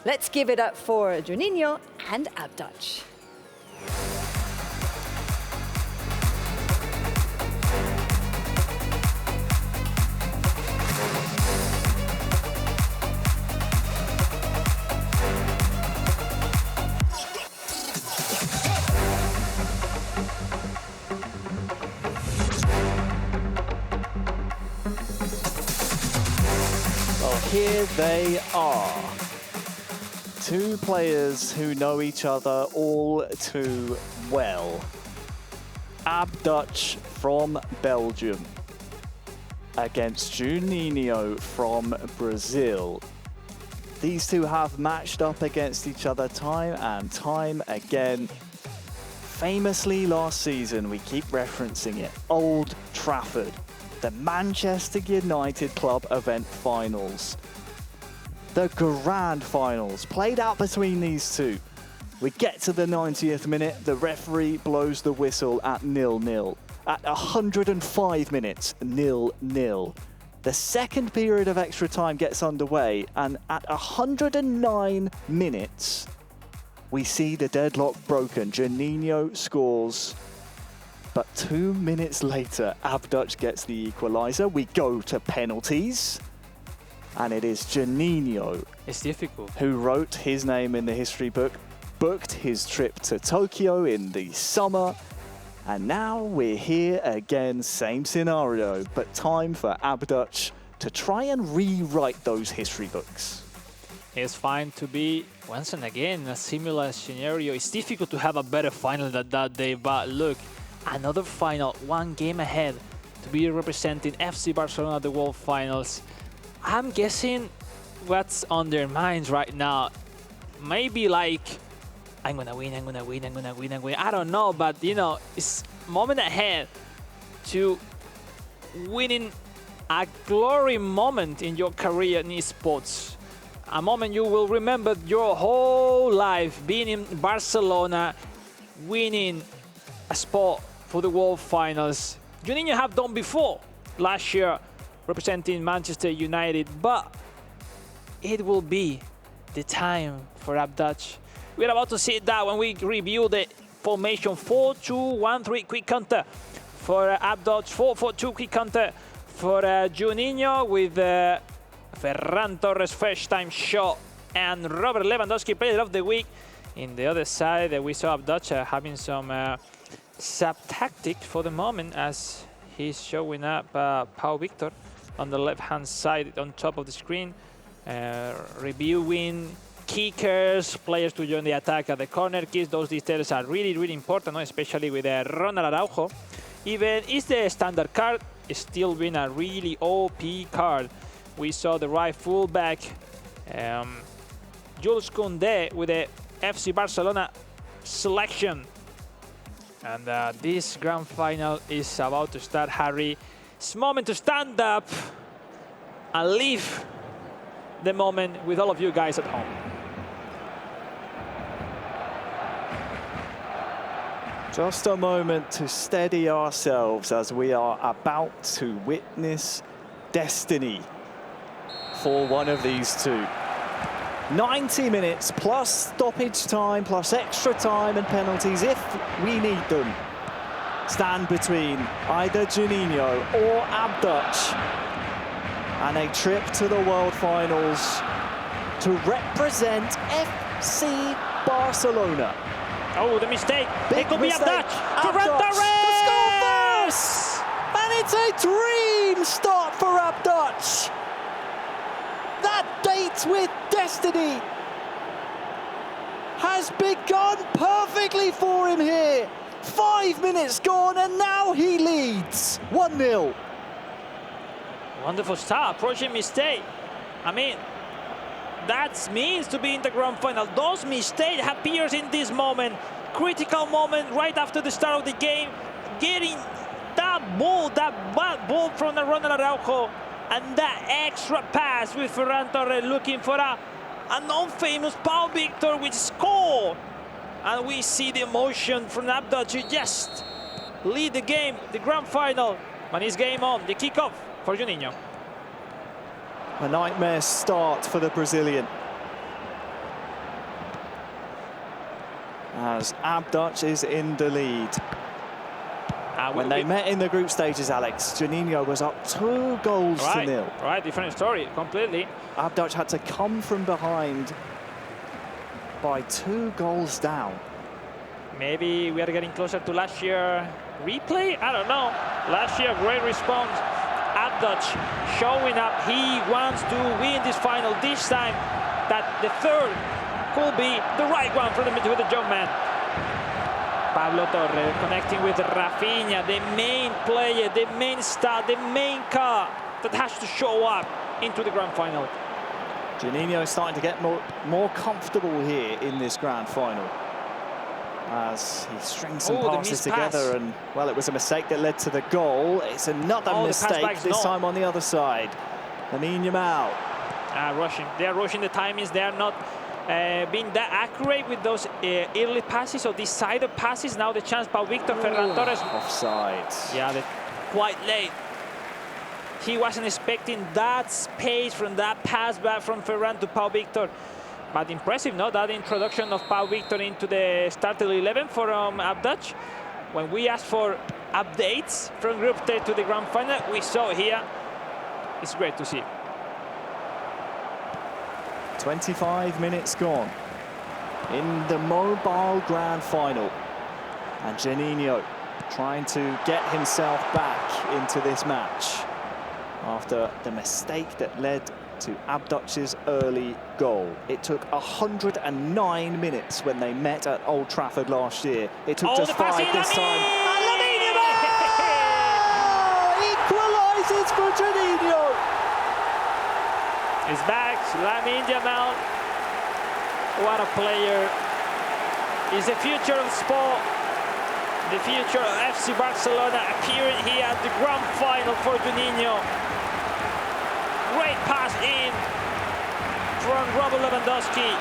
Let's give it up for Juninho and ABDUTCH. Here they are. Two players who know each other all too well. ABDUTCH from Belgium against Juninho from Brazil. These two have matched up against each other time and time again. Famously last season, we keep referencing it, Old Trafford. The Manchester United Club event finals. The grand finals played out between these two. We get to the 90th minute, the referee blows the whistle at 0-0. At 105 minutes, 0-0. The second period of extra time gets underway, and at 109 minutes, we see the deadlock broken. Juninho scores. But 2 minutes later, ABDUTCH gets the equaliser. We go to penalties. And it is Juninho. It's difficult. Who wrote his name in the history book, booked his trip to Tokyo in the summer. And now we're here again, same scenario, but time for ABDUTCH to try and rewrite those history books. It's fine to be, once and again, a similar scenario. It's difficult to have a better final than that day, but look, another final, one game ahead to be representing FC Barcelona at the World Finals. I'm guessing what's on their minds right now. Maybe like, I'm gonna win, I'm gonna win, I'm gonna win, I'm gonna win. I don't know, but you know, it's a moment ahead to winning a glory moment in your career in esports. A moment you will remember your whole life, being in Barcelona, winning a spot for the World Finals. Juninho have done before last year, representing Manchester United, but it will be the time for ABDUTCH. We're about to see that when we review the formation. 4-2-1-3 quick counter for ABDUTCH, 4-4-2 quick counter for Juninho with Ferran Torres first time shot and Robert Lewandowski player of the week. In the other side, we saw ABDUTCH having some sub-tactics for the moment as he's showing up Pau Victor on the left-hand side on top of the screen, reviewing kickers, players to join the attack at the corner kicks. Those details are really, really important, no? Especially with Ronald Araujo. Even if the standard card is still been a really OP card. We saw the right fullback, Jules Koundé with the FC Barcelona selection. And this grand final is about to start, Harry. It's moment to stand up and live the moment with all of you guys at home. Just a moment to steady ourselves as we are about to witness destiny for one of these two. 90 minutes plus stoppage time, plus extra time and penalties if we need them. Stand between either Juninho or ABDUTCH and a trip to the World Finals to represent FC Barcelona. Oh, the mistake. Big It could be mistake. ABDUTCH. Ferran Torres! To score first! And it's a dream start for ABDUTCH. That date with destiny has begun perfectly for him here. 5 minutes gone and now he leads 1-0. Wonderful start, approaching mistake. I mean, that means to be in the grand final. Those mistakes appears in this moment. Critical moment right after the start of the game. Getting that ball, that bad ball from the Ronald Araujo. And that extra pass with Ferran Torres looking for a non-famous Pau Victor which scored. And we see the emotion from ABDUTCH to just lead the game, the grand final. And it's game on, the kickoff for Juninho. A nightmare start for the Brazilian. as ABDUTCH is in the lead. When they met in the group stages, Alex, Juninho was up 2 goals to nil. Right, different story, completely. ABDUTCH had to come from behind by 2 goals down. Maybe we are getting closer to last year replay? I don't know. Last year, great response. ABDUTCH showing up. He wants to win this final. This time, that the third could be the right one for the jump man. Pablo Torre connecting with Rafinha, the main player, the main star, the main car that has to show up into the grand final. Juninho is starting to get more comfortable here in this grand final, as he strings some passes together, and well, it was a mistake that led to the goal. It's another mistake, this time on the other side. Lamine Yamal. Rushing. They are rushing the timings. They are not being that accurate with those early passes or decided passes. Now the chance, Pau Victor, Ferran Torres. Offside. Yeah, quite late. He wasn't expecting that space from that pass back from Ferran to Pau Victor. But impressive, no? That introduction of Pau Victor into the starting 11 for ABDUTCH. When we asked for updates from Group 3 to the grand final, we saw here. It's great to see. 25 minutes gone in the mobile grand final. And Juninho trying to get himself back into this match after the mistake that led to ABDUTCH's early goal. It took 109 minutes when they met at Old Trafford last year. It took just 5 this time. And Lamine Yamal equalises for Juninho. He's back, Lamine Yamal. What a player. He's the future of sport. The future of FC Barcelona appearing here at the grand final for Juninho. Great pass in from Robert Lewandowski.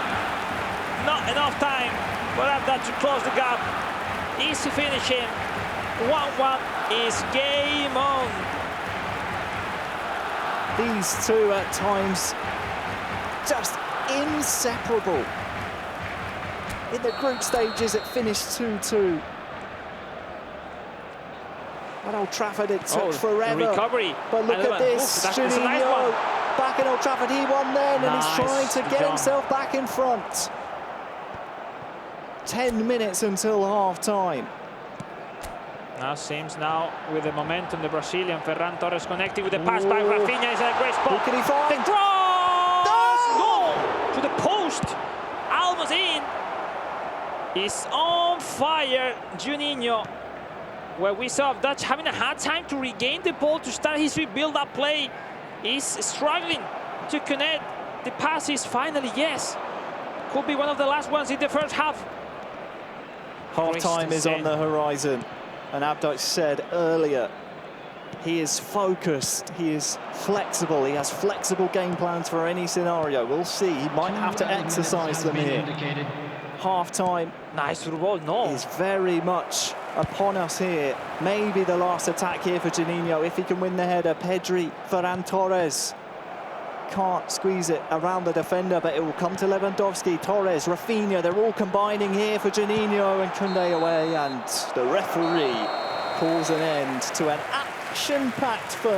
Not enough time for ABDUTCH to close the gap. Easy finishing. 1-1 is game on. These two at times just inseparable. In the group stages, it finished 2-2. At Old Trafford, it took forever. Recovery. But look at this, Juninho nice back at Old Trafford. He won then, and he's trying to get himself back in front. 10 minutes until half-time. Now seems with the momentum, the Brazilian Ferran Torres connecting with the pass by Rafinha is a great spot. Who can he find? The cross! Goal to the post. Almost in. He's on fire, Juninho. Where we saw ABDUTCH having a hard time to regain the ball to start his build-up play. He's struggling to connect the passes. Finally, yes. Could be one of the last ones in the first half. Half-time is on the horizon. And ABDUTCH said earlier, he is focused, he is flexible, he has flexible game plans for any scenario. We'll see, he might have to exercise them here. Half-time nice through ball, no. is very much upon us here. Maybe the last attack here for Juninho, if he can win the header. Pedri, Ferran Torres. Can't squeeze it around the defender, but it will come to Lewandowski, Torres, Rafinha. They're all combining here for Juninho, and Koundé away, and the referee calls an end to an action-packed first.